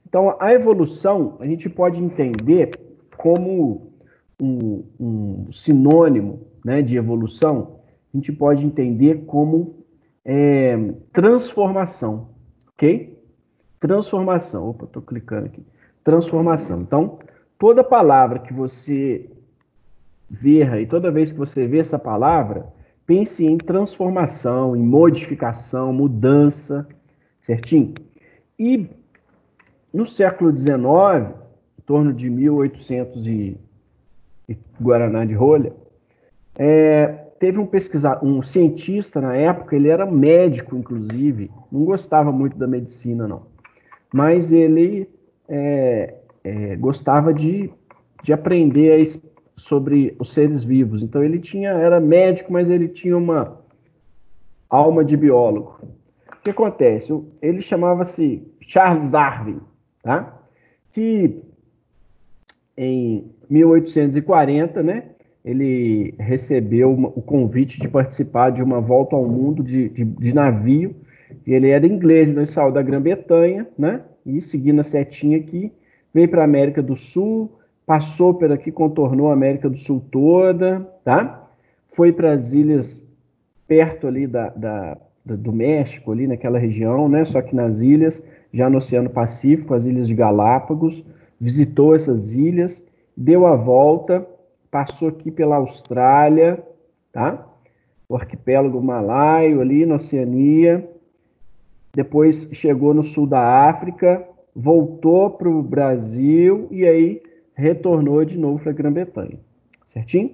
Então, a evolução a gente pode entender como um sinônimo, né, de evolução, a gente pode entender como transformação, ok? Transformação. Opa, estou clicando aqui. Transformação. Então, toda palavra que você ver, e toda vez que você vê essa palavra, pense em transformação, em modificação, mudança, certinho? E no século XIX, em torno de 1800 e Guaraná de rolha, teve um pesquisador, um cientista na época, ele era médico, inclusive, não gostava muito da medicina, não. Mas ele gostava de aprender sobre os seres vivos. Então ele era médico, mas ele tinha uma alma de biólogo. O que acontece? Ele chamava-se Charles Darwin, tá? Que em 1840, né, ele recebeu o convite de participar de uma volta ao mundo de navio. E ele era inglês, então ele saiu da Grã-Bretanha, né? E seguindo a setinha aqui, veio para a América do Sul, passou por aqui, contornou a América do Sul toda, tá? Foi para as ilhas perto ali do México, ali naquela região, né? Só que nas ilhas, já no Oceano Pacífico, as ilhas de Galápagos, visitou essas ilhas, deu a volta, passou aqui pela Austrália, tá? O arquipélago Malaio ali na Oceania, depois chegou no sul da África, voltou para o Brasil e aí retornou de novo para a Grã-Bretanha, certinho?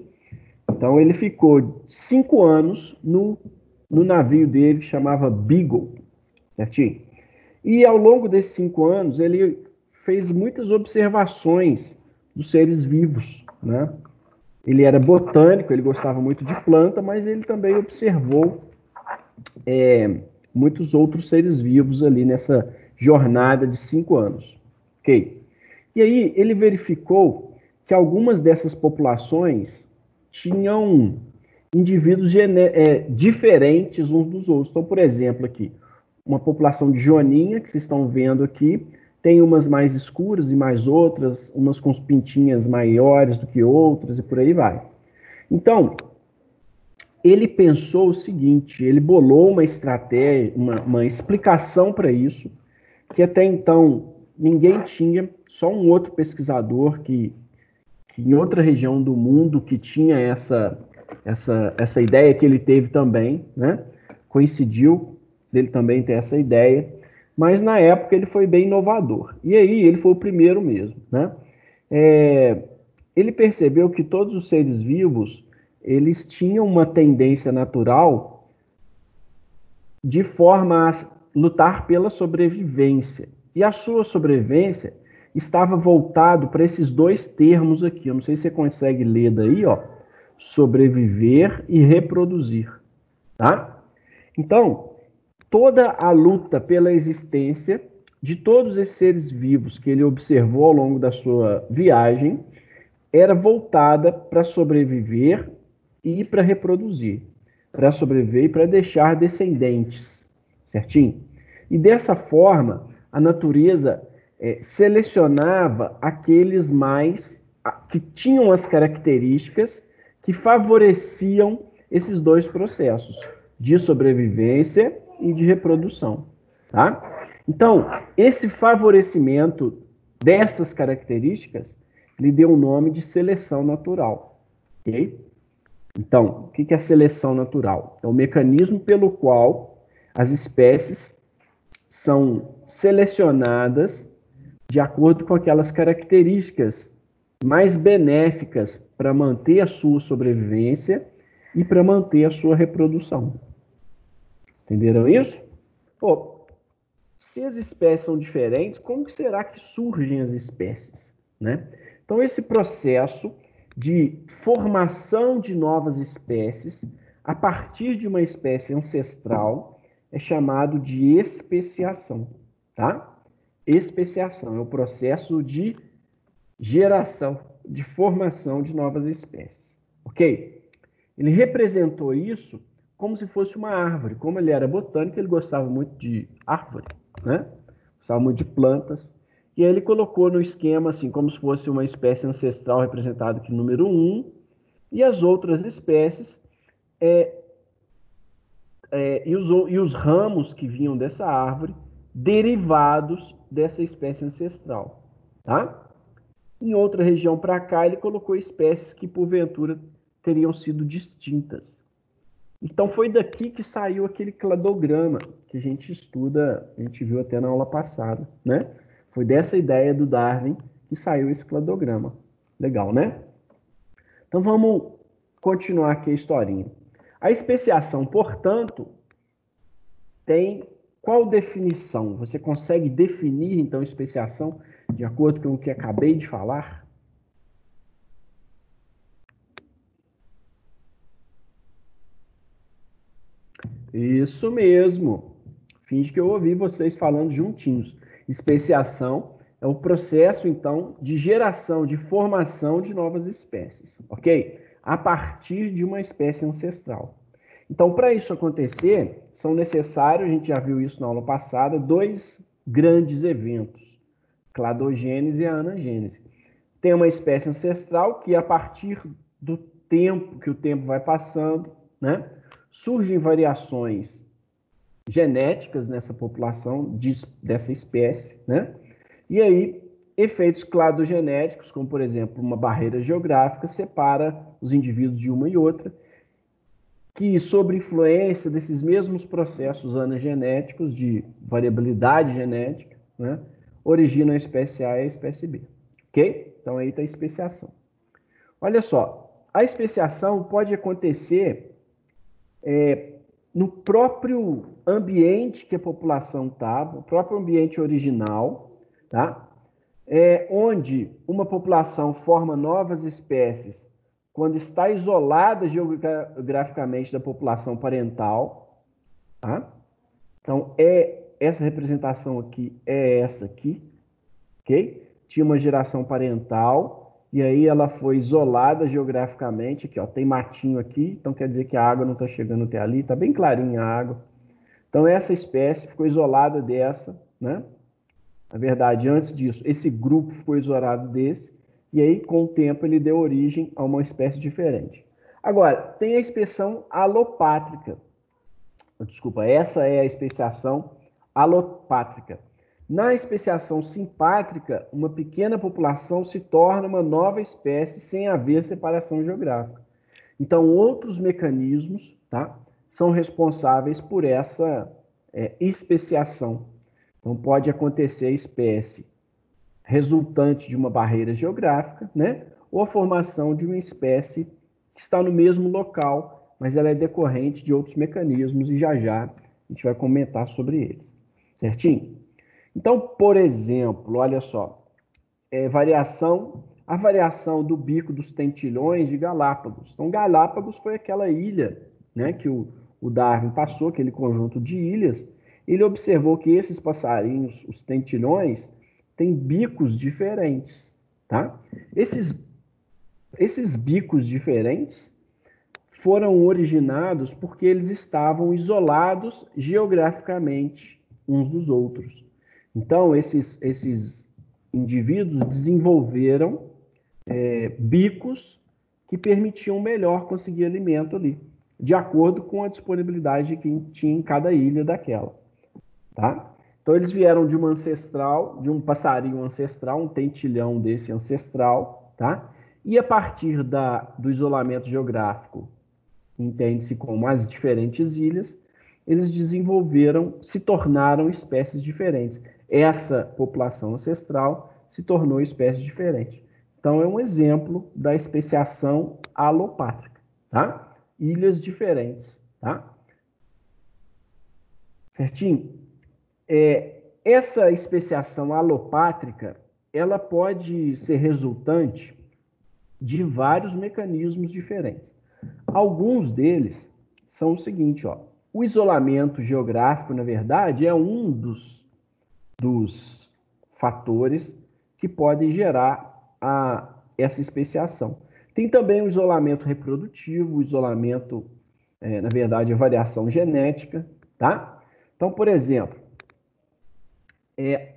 Então ele ficou 5 anos no navio dele que chamava Beagle, certinho? E ao longo desses 5 anos ele fez muitas observações dos seres vivos, né? Ele era botânico, ele gostava muito de planta, mas ele também observou muitos outros seres vivos ali nessa jornada de 5 anos. Ok? E aí ele verificou que algumas dessas populações tinham indivíduos diferentes uns dos outros. Então, por exemplo, aqui, uma população de joaninha, que vocês estão vendo aqui, tem umas mais escuras e mais outras, umas com os pintinhas maiores do que outras e por aí vai. Então, ele pensou o seguinte, ele bolou uma estratégia, uma explicação para isso, que até então ninguém tinha, só um outro pesquisador que em outra região do mundo que tinha essa ideia que ele teve também, né? Coincidiu dele também ter essa ideia, mas na época ele foi bem inovador. E aí ele foi o primeiro mesmo, né? Ele percebeu que todos os seres vivos eles tinham uma tendência natural de forma a lutar pela sobrevivência. E a sua sobrevivência estava voltado para esses dois termos aqui. Eu não sei se você consegue ler daí, ó. Sobreviver e reproduzir, tá? Então, toda a luta pela existência de todos esses seres vivos que ele observou ao longo da sua viagem era voltada para sobreviver e para reproduzir, para sobreviver e para deixar descendentes, certinho? E dessa forma, a natureza selecionava aqueles mais que tinham as características que favoreciam esses dois processos, de sobrevivência e de reprodução, tá? Então, esse favorecimento dessas características lhe deu o nome de seleção natural, ok? Então, o que é a seleção natural? É o mecanismo pelo qual as espécies são selecionadas de acordo com aquelas características mais benéficas para manter a sua sobrevivência e para manter a sua reprodução. Entenderam isso? Pô, se as espécies são diferentes, como será que surgem as espécies, né? Então, esse processo de formação de novas espécies a partir de uma espécie ancestral é chamado de especiação, tá? Especiação é o processo de geração, de formação de novas espécies, ok? Ele representou isso como se fosse uma árvore. Como ele era botânico, ele gostava muito de árvore, né? Gostava muito de plantas. E aí ele colocou no esquema, assim, como se fosse uma espécie ancestral representada aqui, número 1, e as outras espécies, e os ramos que vinham dessa árvore, derivados dessa espécie ancestral, tá? Em outra região para cá, ele colocou espécies que, porventura, teriam sido distintas. Então, foi daqui que saiu aquele cladograma que a gente estuda, a gente viu até na aula passada, né? Foi dessa ideia do Darwin que saiu esse cladograma. Legal, né? Então, vamos continuar aqui a historinha. A especiação, portanto, tem qual definição? Você consegue definir, então, especiação de acordo com o que acabei de falar? Isso mesmo. Finge que eu ouvi vocês falando juntinhos. Especiação é o processo, então, de geração, de formação de novas espécies, ok? A partir de uma espécie ancestral. Então, para isso acontecer, são necessários, a gente já viu isso na aula passada, dois grandes eventos, cladogênese e a anagênese. Tem uma espécie ancestral que, a partir do tempo, que o tempo vai passando, né, surgem variações genéticas nessa população dessa espécie, né? E aí, efeitos cladogenéticos, como por exemplo, uma barreira geográfica, separa os indivíduos de uma e outra, que, sob influência desses mesmos processos anagenéticos de variabilidade genética, né, originam a espécie A e a espécie B. Ok? Então aí está a especiação. Olha só, a especiação pode acontecer no próprio ambiente que a população estava, no próprio ambiente original, tá? Onde uma população forma novas espécies quando está isolada geograficamente da população parental, tá? Então, essa representação aqui é essa aqui, ok? Tinha uma geração parental, e aí ela foi isolada geograficamente, aqui ó, tem matinho aqui, então quer dizer que a água não está chegando até ali, está bem clarinha a água. Então essa espécie ficou isolada dessa, né? Na verdade, antes disso, esse grupo ficou isolado desse, e aí com o tempo ele deu origem a uma espécie diferente. Agora, tem a especiação alopátrica. Desculpa, essa é a especiação alopátrica. Na especiação simpátrica, uma pequena população se torna uma nova espécie sem haver separação geográfica. Então, outros mecanismos, tá, são responsáveis por essa especiação. Então, pode acontecer a espécie resultante de uma barreira geográfica, né, ou a formação de uma espécie que está no mesmo local, mas ela é decorrente de outros mecanismos e já já a gente vai comentar sobre eles. Certinho? Então, por exemplo, olha só, a variação do bico dos tentilhões de Galápagos. Então, Galápagos foi aquela ilha, né, que o Darwin passou, aquele conjunto de ilhas. Ele observou que esses passarinhos, os tentilhões, têm bicos diferentes, tá? Esses bicos diferentes foram originados porque eles estavam isolados geograficamente uns dos outros. Então, esses indivíduos desenvolveram bicos que permitiam melhor conseguir alimento ali, de acordo com a disponibilidade que tinha em cada ilha daquela. Tá? Então, eles vieram de uma ancestral, de um passarinho ancestral, um tentilhão desse ancestral, tá? E a partir do isolamento geográfico, entende-se como as diferentes ilhas, eles se tornaram espécies diferentes. Essa população ancestral se tornou espécie diferente. Então, é um exemplo da especiação alopátrica, tá? Ilhas diferentes, tá? Certinho? Essa especiação alopátrica, ela pode ser resultante de vários mecanismos diferentes. Alguns deles são o seguinte, ó. O isolamento geográfico, na verdade, é um dos fatores que podem gerar essa especiação. Tem também o isolamento reprodutivo, o isolamento, na verdade, a variação genética, tá? Então, por exemplo,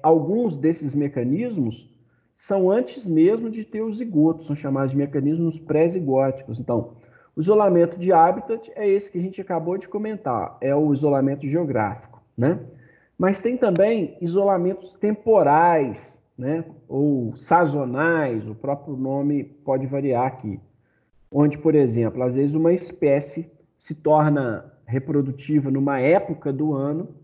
alguns desses mecanismos são antes mesmo de ter os zigotos, são chamados de mecanismos pré-zigóticos. Então, o isolamento de habitat é esse que a gente acabou de comentar, é o isolamento geográfico, né? Mas tem também isolamentos temporais, né? Ou sazonais, o próprio nome pode variar aqui. Onde, por exemplo, às vezes uma espécie se torna reprodutiva numa época do ano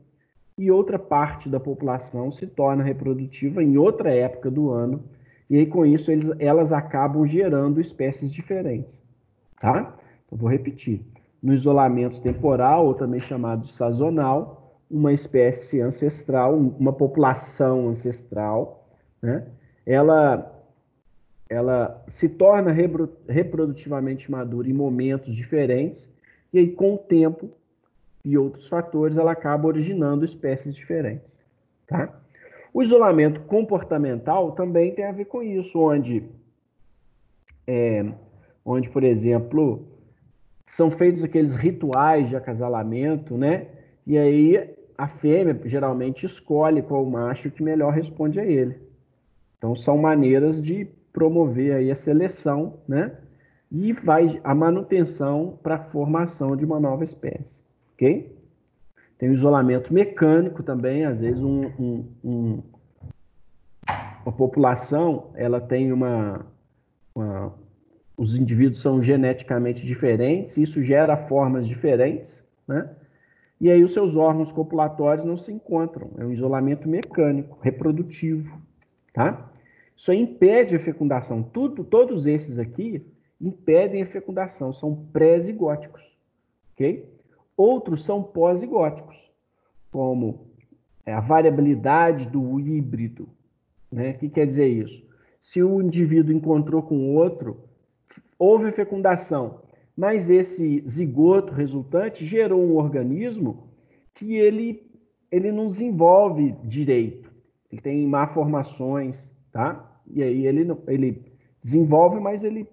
e outra parte da população se torna reprodutiva em outra época do ano, e aí com isso elas acabam gerando espécies diferentes, tá? Então, vou repetir. No isolamento temporal, ou também chamado de sazonal, uma espécie ancestral, uma população ancestral, né? Ela se torna reprodutivamente madura em momentos diferentes, e aí com o tempo e outros fatores, ela acaba originando espécies diferentes. Tá? O isolamento comportamental também tem a ver com isso, onde, por exemplo, são feitos aqueles rituais de acasalamento, né? E aí a fêmea geralmente escolhe qual macho que melhor responde a ele. Então são maneiras de promover aí a seleção, né? E vai a manutenção para a formação de uma nova espécie, ok? Tem o isolamento mecânico também, às vezes uma população, ela tem os indivíduos são geneticamente diferentes, isso gera formas diferentes, né? E aí os seus órgãos copulatórios não se encontram, é um isolamento mecânico, reprodutivo, tá? Isso aí impede a fecundação, todos esses aqui impedem a fecundação, são pré-zigóticos, ok? Outros são pós-zigóticos, como a variabilidade do híbrido, né? O que quer dizer isso? Se o indivíduo encontrou com outro, houve fecundação, mas esse zigoto resultante gerou um organismo que ele não desenvolve direito, ele tem malformações, tá? E aí ele desenvolve, mas ele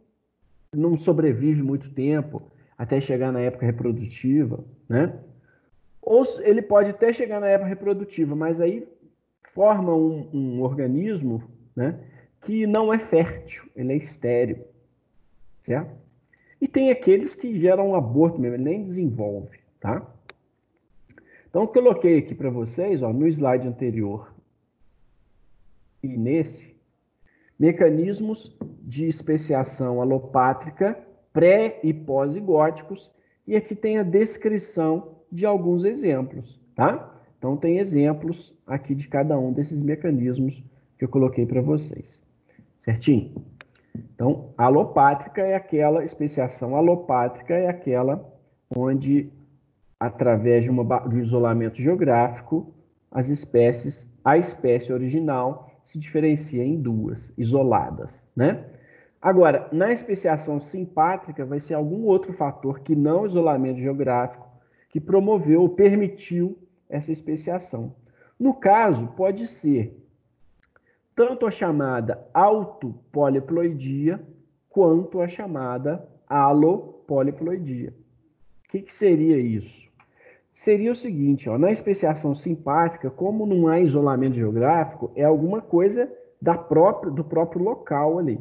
não sobrevive muito tempo até chegar na época reprodutiva, né? Ou ele pode até chegar na época reprodutiva, mas aí forma um organismo, né, que não é fértil, ele é estéril, certo? E tem aqueles que geram um aborto mesmo, ele nem desenvolve, tá? Então, eu coloquei aqui para vocês, ó, no slide anterior e nesse, mecanismos de especiação alopátrica pré e pós-zigóticos, e aqui tem a descrição de alguns exemplos, tá? Então, tem exemplos aqui de cada um desses mecanismos que eu coloquei para vocês, certinho? Então, alopátrica é aquela, especiação alopátrica é aquela onde, através de um isolamento geográfico, a espécie original se diferencia em duas, isoladas, né? Agora, na especiação simpátrica, vai ser algum outro fator que não o isolamento geográfico que promoveu ou permitiu essa especiação. No caso, pode ser tanto a chamada autopoliploidia quanto a chamada alopoliploidia. O que seria isso? Seria o seguinte, ó, na especiação simpática, como não há isolamento geográfico, é alguma coisa do próprio local ali,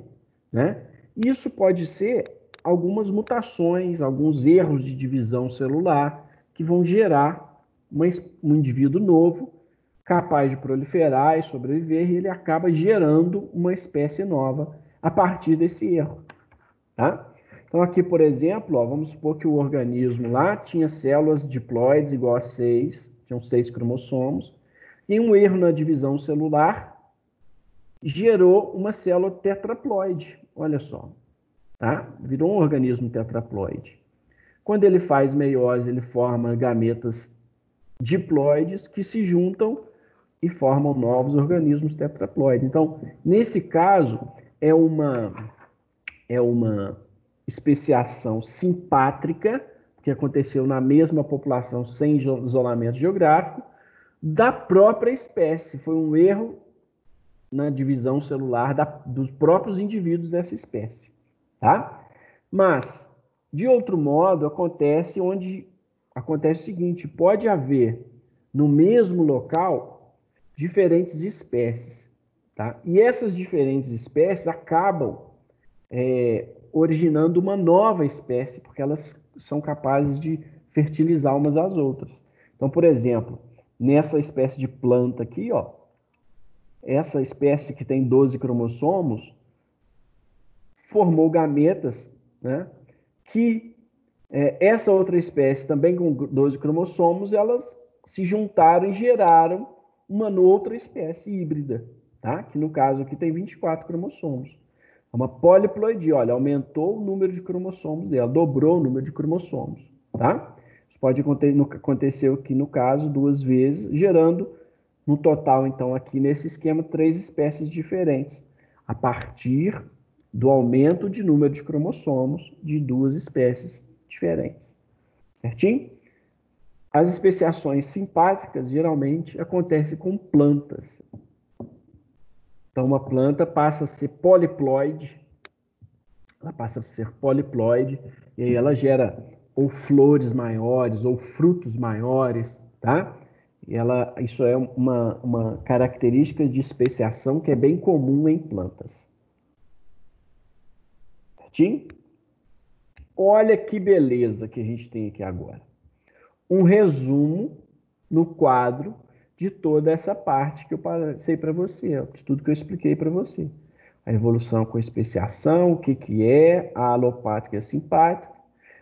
né? Isso pode ser algumas mutações, alguns erros de divisão celular que vão gerar um indivíduo novo capaz de proliferar e sobreviver, e ele acaba gerando uma espécie nova a partir desse erro, tá? Então aqui, por exemplo, ó, vamos supor que o organismo lá tinha células diploides igual a 6, tinham 6 cromossomos, e um erro na divisão celular gerou uma célula tetraploide, olha só, tá? Virou um organismo tetraploide. Quando ele faz meiose, ele forma gametas diploides que se juntam e formam novos organismos tetraploides. Então, nesse caso, é uma especiação simpátrica, que aconteceu na mesma população sem isolamento geográfico, da própria espécie. Foi um erro na divisão celular dos próprios indivíduos dessa espécie. Tá? Mas, de outro modo, acontece o seguinte, pode haver no mesmo local diferentes espécies, tá? E essas diferentes espécies acabam originando uma nova espécie, porque elas são capazes de fertilizar umas às outras. Então, por exemplo, nessa espécie de planta aqui, ó, essa espécie que tem 12 cromossomos formou gametas, né? Que essa outra espécie, também com 12 cromossomos, elas se juntaram e geraram uma outra espécie híbrida, tá? Que no caso aqui tem 24 cromossomos. É uma poliploidia, olha, aumentou o número de cromossomos dela, dobrou o número de cromossomos, tá? Isso pode acontecer aqui no caso 2 vezes, gerando no total, então, aqui nesse esquema, 3 espécies diferentes, a partir do aumento de número de cromossomos de 2 espécies diferentes. Certinho? As especiações simpátricas geralmente acontecem com plantas. Então, uma planta passa a ser poliploide, ela passa a ser poliploide, e aí ela gera ou flores maiores ou frutos maiores, tá? E isso é uma característica de especiação que é bem comum em plantas. Certinho? Olha que beleza que a gente tem aqui agora. Um resumo no quadro de toda essa parte que eu passei para você, de tudo que eu expliquei para você. A evolução com especiação, o que é, a alopátrica e a simpátrica.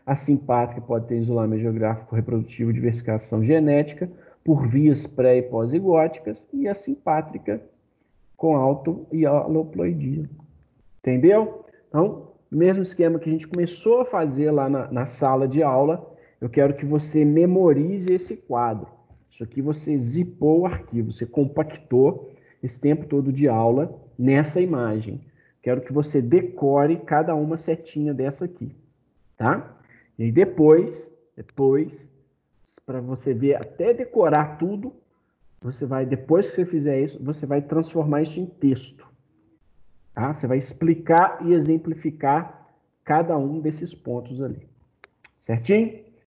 A simpátrica pode ter isolamento geográfico reprodutivo, diversificação genética, por vias pré- e pós-zigóticas, e a simpátrica com auto- e aloploidia. Entendeu? Então, mesmo esquema que a gente começou a fazer lá na sala de aula, eu quero que você memorize esse quadro. Isso aqui você zipou o arquivo, você compactou esse tempo todo de aula nessa imagem. Quero que você decore cada uma setinha dessa aqui, tá? E depois, para você ver até decorar tudo, você vai, depois que você fizer isso, você vai transformar isso em texto. Tá? Você vai explicar e exemplificar cada um desses pontos ali. Certinho?